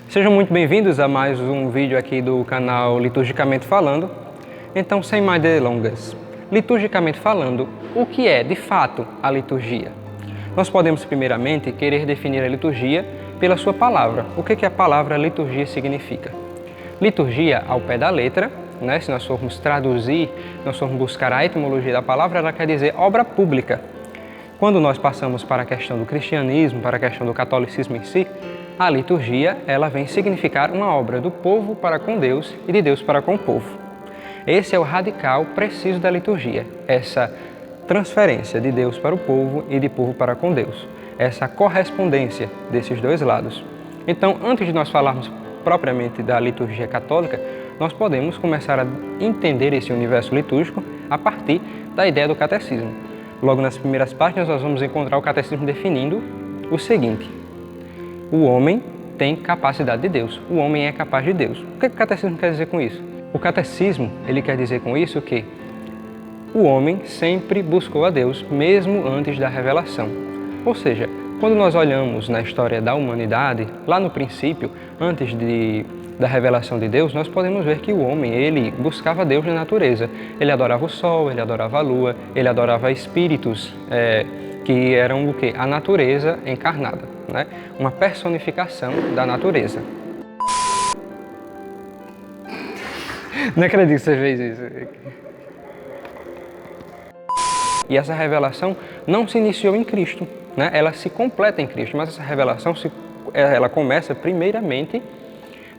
Sejam muito bem-vindos a mais um vídeo aqui do canal Liturgicamente Falando. Então, sem mais delongas, liturgicamente falando, o que é de fato a liturgia? Nós podemos primeiramente querer definir a liturgia pela sua palavra. O que a palavra liturgia significa? Liturgia, ao pé da letra, se nós formos traduzir, nós formos buscar a etimologia da palavra, ela quer dizer obra pública. Quando nós passamos para a questão do cristianismo, para a questão do catolicismo em si, a liturgia, ela vem significar uma obra do povo para com Deus e de Deus para com o povo. Esse é o radical preciso da liturgia, essa transferência de Deus para o povo e de povo para com Deus, essa correspondência desses dois lados. Então, antes de nós falarmos propriamente da liturgia católica, nós podemos começar a entender esse universo litúrgico a partir da ideia do catecismo. Logo nas primeiras páginas nós vamos encontrar o catecismo definindo o seguinte: o homem tem capacidade de Deus, o homem é capaz de Deus. O que o catecismo quer dizer com isso? O catecismo, ele quer dizer com isso que o homem sempre buscou a Deus, mesmo antes da revelação. Ou seja, quando nós olhamos na história da humanidade, lá no princípio, antes da revelação de Deus, nós podemos ver que o homem, ele buscava Deus na natureza. Ele adorava o sol, ele adorava a lua, ele adorava espíritos que eram o quê? A natureza encarnada, uma personificação da natureza. Não acredito que você fez isso. E essa revelação não se iniciou em Cristo, ela se completa em Cristo, mas essa revelação ela começa primeiramente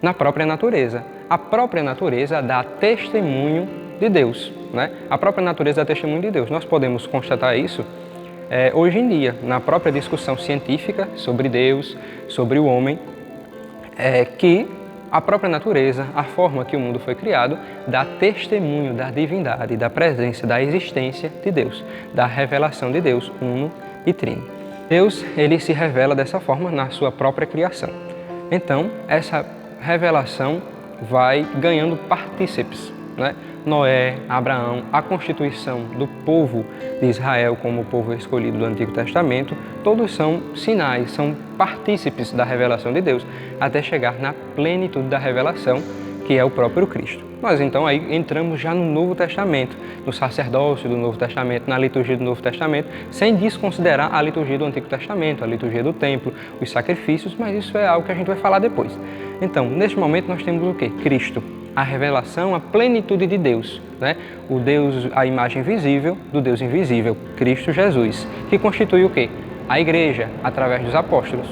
na própria natureza. A própria natureza dá testemunho de Deus, A própria natureza dá testemunho de Deus. Nós podemos constatar isso hoje em dia, na própria discussão científica sobre Deus, sobre o homem, que a própria natureza, a forma que o mundo foi criado, dá testemunho da divindade, da presença, da existência de Deus, da revelação de Deus, uno e trino. Deus, ele se revela dessa forma na sua própria criação. Então, essa revelação vai ganhando partícipes, Noé, Abraão, a constituição do povo de Israel como o povo escolhido do Antigo Testamento, todos são sinais, são partícipes da revelação de Deus, até chegar na plenitude da revelação, que é o próprio Cristo. Nós então aí entramos já no Novo Testamento, no sacerdócio do Novo Testamento, na liturgia do Novo Testamento, sem desconsiderar a liturgia do Antigo Testamento, a liturgia do templo, os sacrifícios, mas isso é algo que a gente vai falar depois. Então, neste momento nós temos o quê? Cristo. A revelação, a plenitude de Deus, O Deus, a imagem visível do Deus invisível, Cristo Jesus, que constitui o quê? A igreja, através dos apóstolos.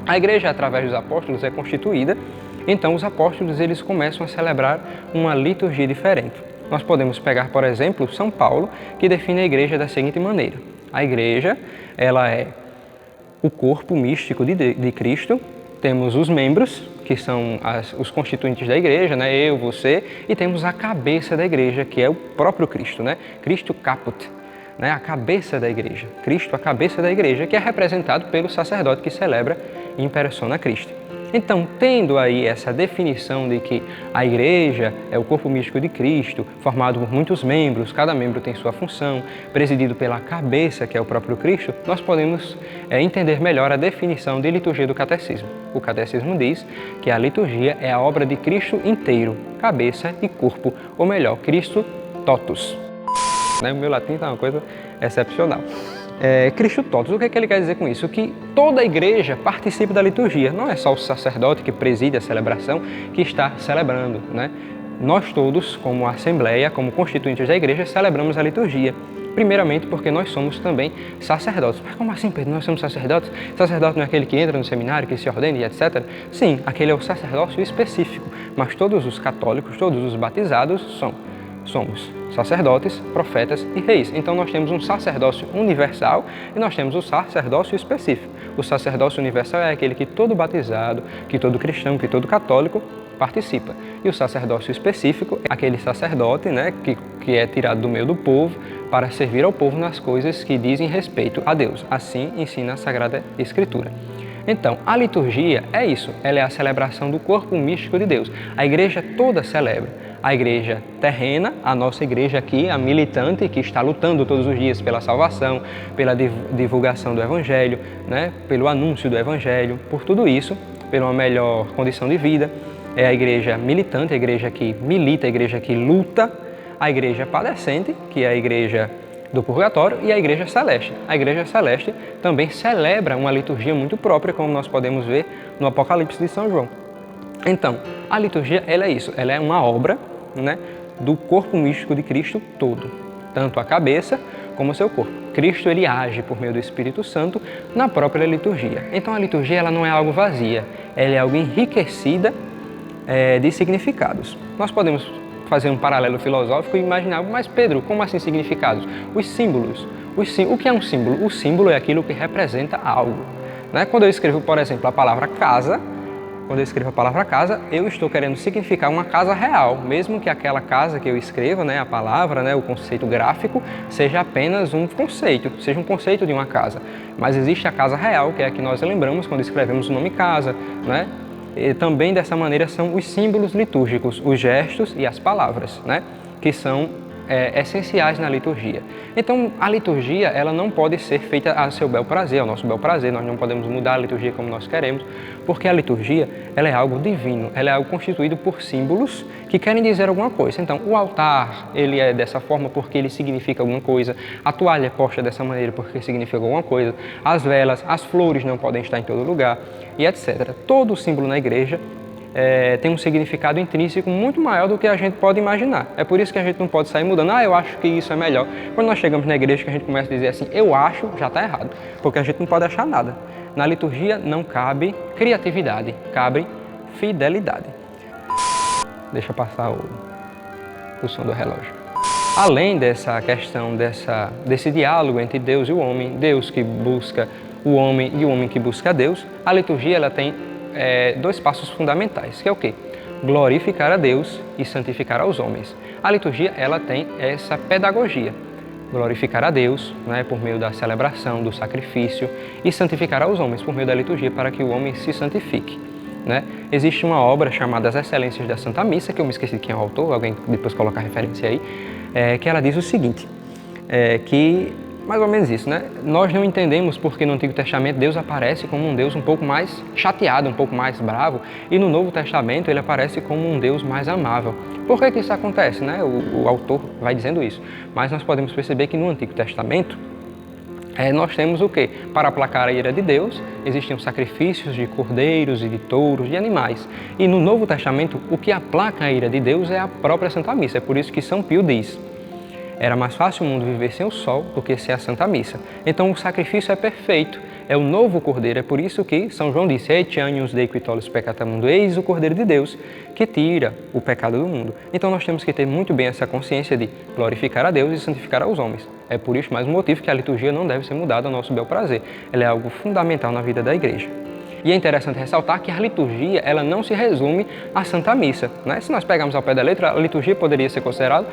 A igreja, através dos apóstolos, é constituída, então os apóstolos eles começam a celebrar uma liturgia diferente. Nós podemos pegar, por exemplo, São Paulo, que define a igreja da seguinte maneira: a igreja, ela é o corpo místico de Cristo, temos os membros, que são os constituintes da igreja, eu, você, e temos a cabeça da igreja, que é o próprio Cristo, Cristo caput, a cabeça da igreja. Cristo, a cabeça da igreja, que é representado pelo sacerdote que celebra in persona Christi. Então, tendo aí essa definição de que a igreja é o corpo místico de Cristo, formado por muitos membros, cada membro tem sua função, presidido pela cabeça, que é o próprio Cristo, nós podemos entender melhor a definição de liturgia do catecismo. O catecismo diz que a liturgia é a obra de Cristo inteiro, cabeça e corpo, ou melhor, Cristo totus. O meu latim está uma coisa excepcional. Cristo totus, o que ele quer dizer com isso? Que toda a igreja participa da liturgia, não é só o sacerdote que preside a celebração que está celebrando, Nós todos, como assembleia, como constituintes da igreja, celebramos a liturgia. Primeiramente porque nós somos também sacerdotes. Mas como assim, Pedro? Nós somos sacerdotes? Sacerdote não é aquele que entra no seminário, que se ordena e etc? Sim, aquele é o sacerdócio específico, mas todos os católicos, todos os batizados somos sacerdotes, profetas e reis. Então nós temos um sacerdócio universal e nós temos o sacerdócio específico. O sacerdócio universal é aquele que todo batizado, que todo cristão, que todo católico participa. E o sacerdócio específico é aquele sacerdote, que é tirado do meio do povo para servir ao povo nas coisas que dizem respeito a Deus. Assim ensina a Sagrada Escritura. Então, a liturgia é isso, ela é a celebração do corpo místico de Deus. A igreja toda celebra. A igreja terrena, a nossa igreja aqui, a militante, que está lutando todos os dias pela salvação, pela divulgação do Evangelho, né? Pelo anúncio do Evangelho, por tudo isso, pela uma melhor condição de vida. É a igreja militante, a igreja que milita, a igreja que luta, a igreja padecente, que é a igreja do purgatório, e a igreja celeste. A igreja celeste também celebra uma liturgia muito própria, como nós podemos ver no Apocalipse de São João. Então, a liturgia, ela é isso, ela é uma obra, né, do corpo místico de Cristo todo, tanto a cabeça como o seu corpo. Cristo, ele age por meio do Espírito Santo na própria liturgia. Então, a liturgia, ela não é algo vazia, ela é algo enriquecida de significados. Nós podemos fazer um paralelo filosófico e imaginar, mas Pedro, como assim significados? Os símbolos. O que é um símbolo? O símbolo é aquilo que representa algo, né? Quando eu escrevo, por exemplo, a palavra casa, eu estou querendo significar uma casa real, mesmo que aquela casa que eu escreva, né, a palavra, né, o conceito gráfico, seja apenas um conceito, seja um conceito de uma casa. Mas existe a casa real, que é a que nós lembramos quando escrevemos o nome casa, né? E também dessa maneira são os símbolos litúrgicos, os gestos e as palavras, né? Que são essenciais na liturgia. Então, a liturgia, ela não pode ser feita a seu bel prazer, ao nosso bel prazer. Nós não podemos mudar a liturgia como nós queremos, porque a liturgia, ela é algo divino, ela é algo constituído por símbolos que querem dizer alguma coisa. Então, o altar, ele é dessa forma porque ele significa alguma coisa, a toalha é posta dessa maneira porque significa alguma coisa, as velas, as flores não podem estar em todo lugar, e etc. Todo símbolo na igreja tem um significado intrínseco muito maior do que a gente pode imaginar. É por isso que a gente não pode sair mudando. Eu acho que isso é melhor. Quando nós chegamos na igreja, que a gente começa a dizer assim, eu acho, já está errado. Porque a gente não pode achar nada. Na liturgia não cabe criatividade, cabe fidelidade. Deixa passar o som do relógio. Além dessa questão, desse diálogo entre Deus e o homem, Deus que busca o homem e o homem que busca Deus, a liturgia ela tem dois passos fundamentais, que é o quê? Glorificar a Deus e santificar aos homens. A liturgia, ela tem essa pedagogia. Glorificar a Deus, né, por meio da celebração, do sacrifício, e santificar aos homens por meio da liturgia, para que o homem se santifique, né? Existe uma obra chamada As Excelências da Santa Missa, que eu me esqueci de quem é o autor, alguém depois coloca a referência aí, que ela diz o seguinte, que mais ou menos isso, né? Nós não entendemos porque no Antigo Testamento Deus aparece como um Deus um pouco mais chateado, um pouco mais bravo, e no Novo Testamento ele aparece como um Deus mais amável. Por que isso acontece, né? O autor vai dizendo isso. Mas nós podemos perceber que no Antigo Testamento nós temos o quê? Para aplacar a ira de Deus, existiam sacrifícios de cordeiros e de touros, de animais. E no Novo Testamento, o que aplaca a ira de Deus é a própria Santa Missa. É por isso que São Pio diz: era mais fácil o mundo viver sem o sol do que sem a Santa Missa. Então o sacrifício é perfeito, é o novo Cordeiro. É por isso que São João disse: Et agnus Dei qui tollis peccata mundo, eis o Cordeiro de Deus que tira o pecado do mundo. Então nós temos que ter muito bem essa consciência de glorificar a Deus e santificar aos homens. É por isso mais um motivo que a liturgia não deve ser mudada ao nosso bel prazer. Ela é algo fundamental na vida da igreja. E é interessante ressaltar que a liturgia, ela não se resume à Santa Missa, né? Se nós pegarmos ao pé da letra, a liturgia poderia ser considerada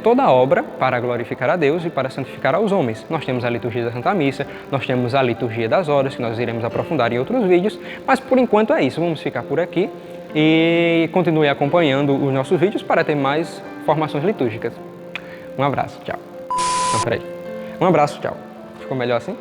toda obra para glorificar a Deus e para santificar aos homens. Nós temos a liturgia da Santa Missa, nós temos a liturgia das horas, que nós iremos aprofundar em outros vídeos, mas por enquanto é isso, vamos ficar por aqui e continue acompanhando os nossos vídeos para ter mais formações litúrgicas. Um abraço, tchau. Não, peraí. Um abraço, tchau. Ficou melhor assim?